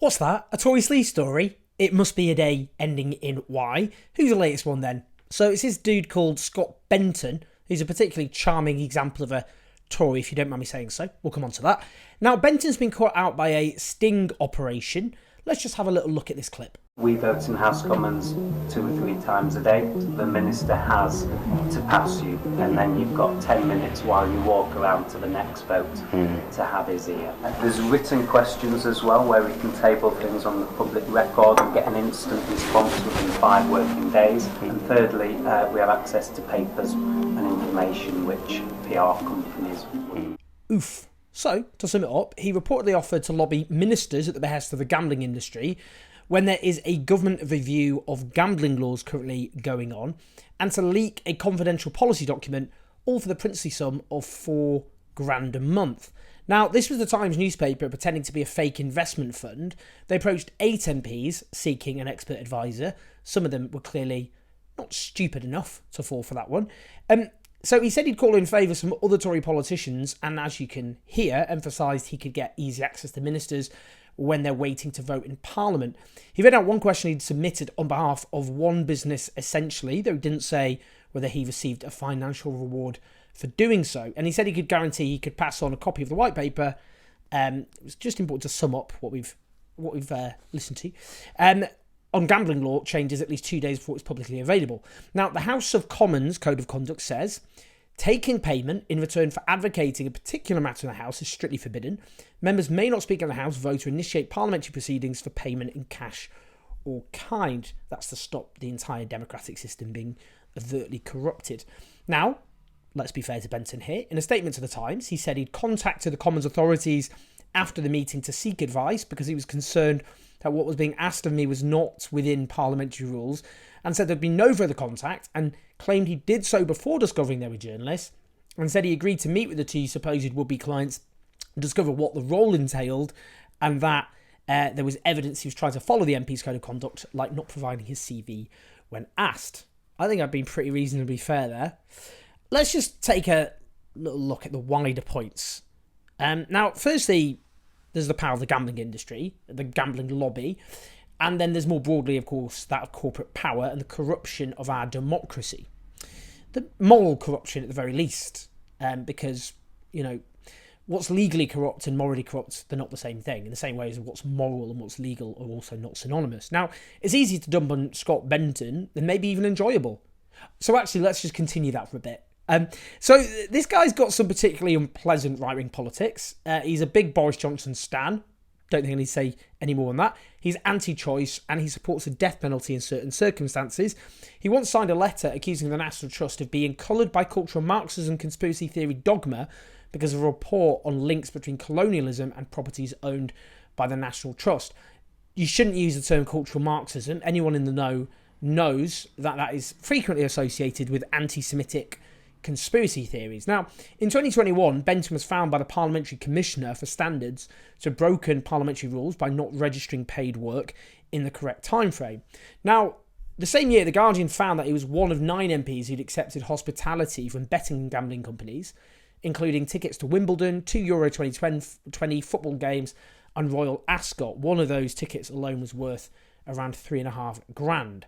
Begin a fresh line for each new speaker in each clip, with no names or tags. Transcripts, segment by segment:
What's that? A Tory sleeve story? It must be a day ending in Y. Who's the latest one then? So it's this dude called Scott Benton, who's a particularly charming example of a Tory, if you don't mind me saying so. We'll come on to that. Now, Benton's been caught out by a sting operation. Let's just have a little look at this clip.
We vote in House Commons 2 or 3 times a day. The Minister has to pass you, and then you've got 10 minutes while you walk around to the next vote to have his ear. There's written questions as well, where we can table things on the public record and get an instant response within 5 working days. And thirdly, we have access to papers and information which PR companies wouldn't.
Oof. So, to sum it up, he reportedly offered to lobby ministers at the behest of the gambling industry when there is a government review of gambling laws currently going on, and to leak a confidential policy document, all for the princely sum of £4,000 a month. Now, this was the Times newspaper pretending to be a fake investment fund. They approached 8 MPs seeking an expert advisor. Some of them were clearly not stupid enough to fall for that one. So he said he'd call in favour some other Tory politicians, and as you can hear, emphasised he could get easy access to ministers when they're waiting to vote in Parliament. He read out one question he'd submitted on behalf of one business essentially, though he didn't say whether he received a financial reward for doing so. And he said he could guarantee he could pass on a copy of the white paper. It was just important to sum up what we've listened to. On gambling law changes at least 2 days before it's publicly available. Now, the House of Commons Code of Conduct says taking payment in return for advocating a particular matter in the House is strictly forbidden. Members may not speak in the House, vote, or initiate parliamentary proceedings for payment in cash or kind. That's to stop the entire democratic system being overtly corrupted. Now, let's be fair to Benton here. In a statement to the Times, he said he'd contacted the Commons authorities after the meeting to seek advice because he was concerned that what was being asked of me was not within parliamentary rules, and said there'd been no further contact, and claimed he did so before discovering they were journalists, and said he agreed to meet with the 2 supposed would-be clients and discover what the role entailed, and that there was evidence he was trying to follow the MP's code of conduct, like not providing his CV when asked. I think I've been pretty reasonably fair there. Let's just take a little look at the wider points. Now, firstly, there's the power of the gambling industry, the gambling lobby, and then there's more broadly, of course, that of corporate power and the corruption of our democracy. The moral corruption at the very least, because, what's legally corrupt and morally corrupt, they're not the same thing, in the same way as what's moral and what's legal are also not synonymous. Now, it's easy to dump on Scott Benton, and maybe even enjoyable. So actually, let's just continue that for a bit. So this guy's got some particularly unpleasant right-wing politics. He's a big Boris Johnson stan. Don't think I need to say any more on that. He's anti-choice and he supports the death penalty in certain circumstances. He once signed a letter accusing the National Trust of being coloured by cultural Marxism conspiracy theory dogma because of a report on links between colonialism and properties owned by the National Trust. You shouldn't use the term cultural Marxism. Anyone in the know knows that that is frequently associated with anti-Semitic conspiracy theories. Now, in 2021, Benton was found by the Parliamentary Commissioner for Standards to have broken parliamentary rules by not registering paid work in the correct time frame. Now, the same year, The Guardian found that he was one of 9 MPs who'd accepted hospitality from betting and gambling companies, including tickets to Wimbledon, 2 Euro 2020 football games, and Royal Ascot. One of those tickets alone was worth around $3,500.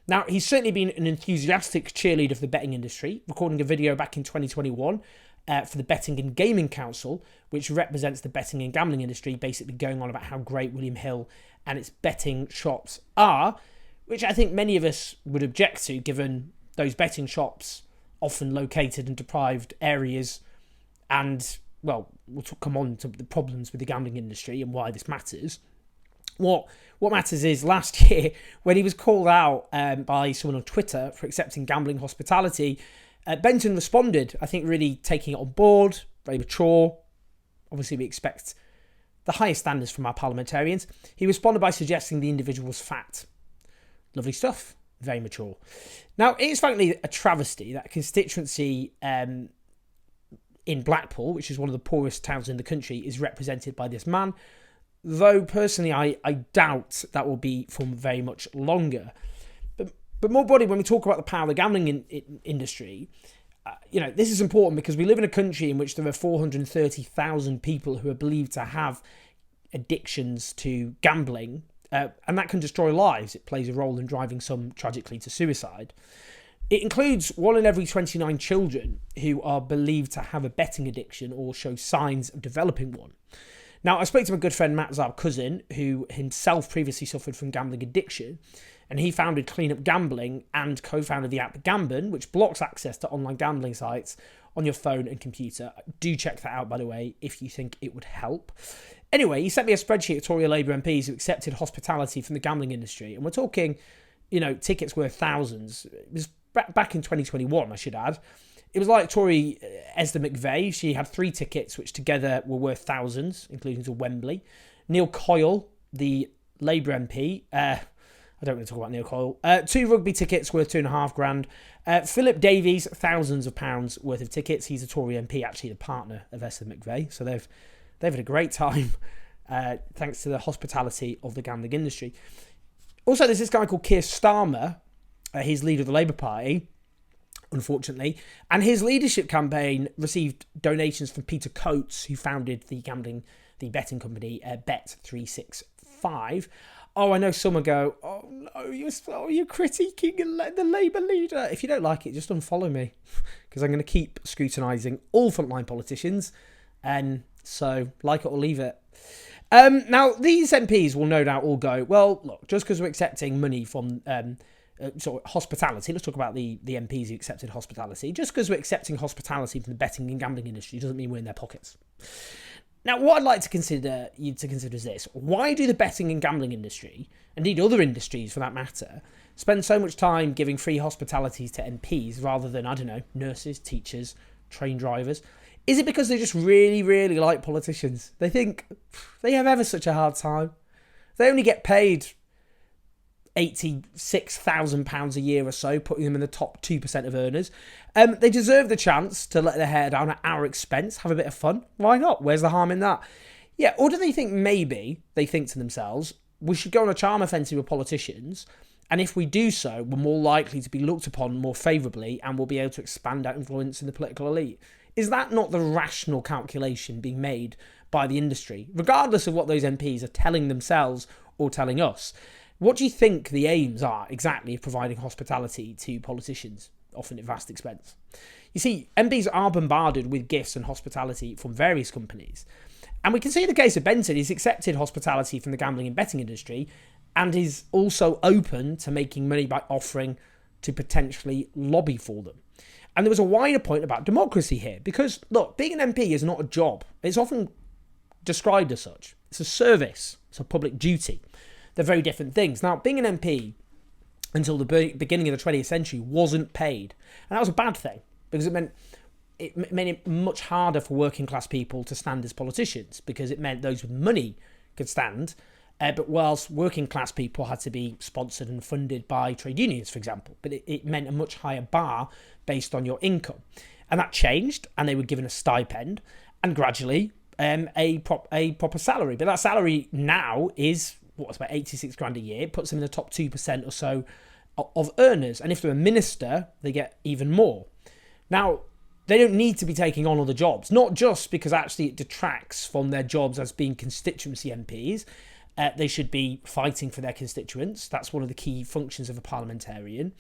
Now, he's certainly been an enthusiastic cheerleader for the betting industry, recording a video back in 2021 for the Betting and Gaming Council, which represents the betting and gambling industry, basically going on about how great William Hill and its betting shops are, which I think many of us would object to, given those betting shops often located in deprived areas. And, well, we'll come on to the problems with the gambling industry and why this matters. What matters is last year, when he was called out by someone on Twitter for accepting gambling hospitality, Benton responded, I think really taking it on board, very mature. Obviously, we expect the highest standards from our parliamentarians. He responded by suggesting the individual was fat. Lovely stuff. Very mature. Now, it is frankly a travesty that a constituency in Blackpool, which is one of the poorest towns in the country, is represented by this man. Though, personally, I doubt that will be for very much longer. But more broadly, when we talk about the power of the gambling industry, this is important because we live in a country in which there are 430,000 people who are believed to have addictions to gambling, and that can destroy lives. It plays a role in driving some tragically to suicide. It includes 1 in every 29 children who are believed to have a betting addiction or show signs of developing one. Now, I spoke to my good friend Matt Zarb Cousin, who himself previously suffered from gambling addiction, and he founded Clean Up Gambling and co-founded the app Gambin, which blocks access to online gambling sites on your phone and computer. Do check that out, by the way, if you think it would help. Anyway, he sent me a spreadsheet of Tory Labour MPs who accepted hospitality from the gambling industry, and we're talking, tickets worth thousands. It was back in 2021, I should add. It was like Tory Esther McVeigh. She had 3 tickets, which together were worth thousands, including to Wembley. Neil Coyle, the Labour MP. I don't want to talk about Neil Coyle. 2 rugby tickets worth $2,500. Philip Davies, thousands of pounds worth of tickets. He's a Tory MP, actually the partner of Esther McVeigh. So they've had a great time, thanks to the hospitality of the gambling industry. Also, there's this guy called Keir Starmer. He's leader of the Labour Party, unfortunately, and his leadership campaign received donations from Peter Coates, who founded the betting company Bet365. Oh, I know some will go, oh no, you're critiquing the Labour leader. If you don't like it, just unfollow me, because I'm going to keep scrutinising all frontline politicians, and so like it or leave it. Now, these MPs will no doubt all go, well, look, just because we're accepting money from hospitality, let's talk about the MPs who accepted hospitality. Just because we're accepting hospitality from the betting and gambling industry doesn't mean we're in their pockets. Now, what I'd like to consider is this. Why do the betting and gambling industry, indeed other industries for that matter, spend so much time giving free hospitality to MPs rather than, I don't know, nurses, teachers, train drivers? Is it because they just really, really like politicians? They think they have ever such a hard time. They only get paid £86,000 a year or so, putting them in the top 2% of earners. They deserve the chance to let their hair down at our expense, have a bit of fun. Why not? Where's the harm in that? Yeah, or do they think maybe they think to themselves, we should go on a charm offensive with politicians, and if we do so, we're more likely to be looked upon more favourably and we'll be able to expand our influence in the political elite? Is that not the rational calculation being made by the industry, regardless of what those MPs are telling themselves or telling us? What do you think the aims are exactly of providing hospitality to politicians, often at vast expense? You see, MPs are bombarded with gifts and hospitality from various companies. And we can see in the case of Benton, he's accepted hospitality from the gambling and betting industry and is also open to making money by offering to potentially lobby for them. And there was a wider point about democracy here, because, look, being an MP is not a job. It's often described as such. It's a service. It's a public duty. They're very different things. Now, being an MP until the beginning of the 20th century wasn't paid. And that was a bad thing, because it made it much harder for working class people to stand as politicians, because it meant those with money could stand. But whilst working class people had to be sponsored and funded by trade unions, for example, but it meant a much higher bar based on your income. And that changed, and they were given a stipend and gradually a proper salary. But that salary now is, it's about 86 grand a year. It puts them in the top 2% or so of earners. And if they're a minister, they get even more. Now, they don't need to be taking on other jobs, not just because actually it detracts from their jobs as being constituency MPs. They should be fighting for their constituents. That's one of the key functions of a parliamentarian.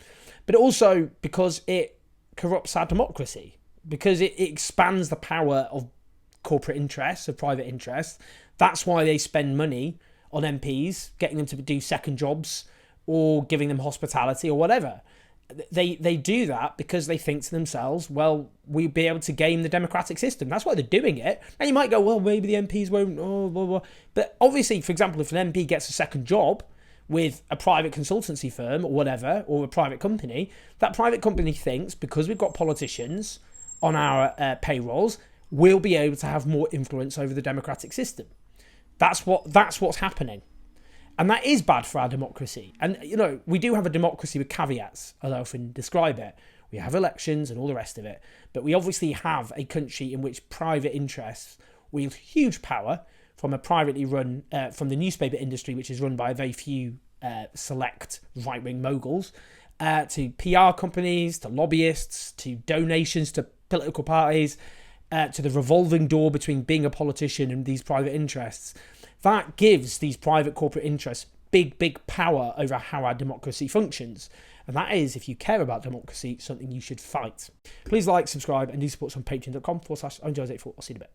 But also because it corrupts our democracy, because it expands the power of corporate interests, of private interests. That's why they spend money on MPs, getting them to do second jobs or giving them hospitality or whatever. They do that because they think to themselves, well, we'll be able to game the democratic system. That's why they're doing it. And you might go, well, maybe the MPs won't, blah, blah. But obviously, for example, if an MP gets a second job with a private consultancy firm or whatever, or a private company, that private company thinks, because we've got politicians on our payrolls, we'll be able to have more influence over the democratic system. That's what's happening. And that is bad for our democracy. And, we do have a democracy with caveats, as I often describe it. We have elections and all the rest of it. But we obviously have a country in which private interests wield huge power from a privately run, from the newspaper industry, which is run by a very few select right-wing moguls, to PR companies, to lobbyists, to donations to political parties. to the revolving door between being a politician and these private interests, that gives these private corporate interests big power over how our democracy functions. And that is, if you care about democracy, something you should fight. Please like, subscribe, and do support us on patreon.com/I'mJoes84. I'll see you in a bit.